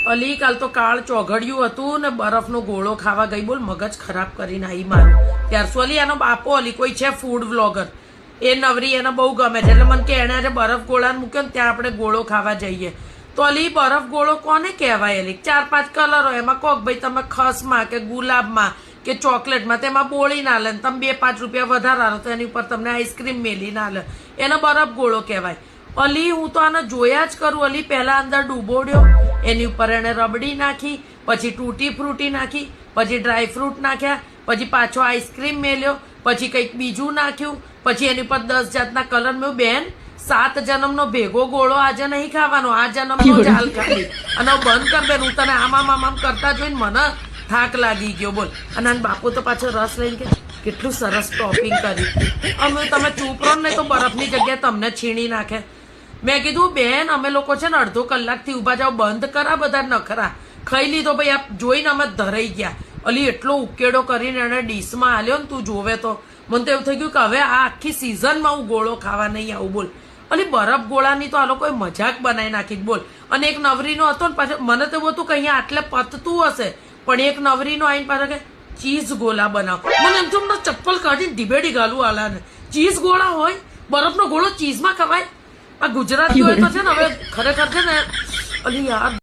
અલી કાલ તો કાળ ચોઘડિયું હતું ને બરફનો ગોળો ખાવા ગઈ. બોલ મગજ ખરાબ કરીને આવી મારું. ત્યારસો અલી એનો બાપો અલી કોઈ છે ફૂડ વ્લોગર, એ નવરી એને બહુ ગમે છે એટલે મને કે એને બરફ ગોળા મૂક્યો ને ત્યાં આપણે ગોળો ખાવા જઈએ. તો અલી બરફ ગોળો કોને કહેવાય? અલી 4-5 કલર હોય એમાં કોક ભાઈ તમે ખસમાં કે ગુલાબમાં કે ચોકલેટમાં તેમાં બોળી ના લે, તમે 2-5 રૂપિયા વધારે આલો તો એની ઉપર તમને આઈસ્ક્રીમ મેલી ના લે, એનો બરફ ગોળો કહેવાય. અલી હું તો આને જોયા જ કરું. અલી પહેલા અંદર ડૂબોડ્યો, એની ઉપર એને રબડી નાખી, પછી તૂટી ફ્રૂટી નાખી, પછી ડ્રાય ફ્રૂટ નાખ્યા, પછી પાછો આઈસ્ક્રીમ મેલ્યો, પછી કંઈક બીજું નાખ્યું, પછી એની ઉપર 10 જાતના કલર મેં. બેન 7 જન્મનો ભેગો ગોળો આજે નહીં ખાવાનો, આ જન્મનો ચાલ ખાલી. અને બંધ કર બેન, હું તને આમ કરતા જોઈને મને થાક લાગી ગયો. બોલ. અને આન બાપુ તો પાછો રસ લઈને કે કેટલું સરસ ટોપિંગ કરી. અમે તમે ચૂપ રહો ને તો બરફની જગ્યાએ તમને છીણી નાખે. મેં કીધું બેન અમે લોકો છે ને અડધો કલાકથી ઊભા જાવ, બંધ કરા બધા નખરા. ખાઈ લીધો ભાઈ, આ જોઈને અમે ધરાઈ ગયા. અલી એટલો ઉકેડો કરીને એને ડીશમાં આલ્યો ને તું જોવે તો મને તો એવું થઈ ગયું કે હવે આ આખી સિઝનમાં હું ગોળો ખાવા નહીં આવું. બોલ. અલી બરફ ગોળાની તો આ લોકોએ મજાક બનાવી નાખી. બોલ. અને એક નવરીનો હતો ને પાછળ મને તો એવું હતું કે અહીંયા આટલે પતતું હશે, પણ એક નવરીનો આવીને પાછળ કે ચીઝ ગોળા બનાવ. મને એમ તો ચપ્પલ કાઢીને ઢીબેડી ગાલું આલાને. ચીઝ ગોળા હોય? બરફનો ગોળો ચીઝમાં ખવાય? આ ગુજરાતીઓ તો છે ને હવે ખરેખર છે ને અલી યાર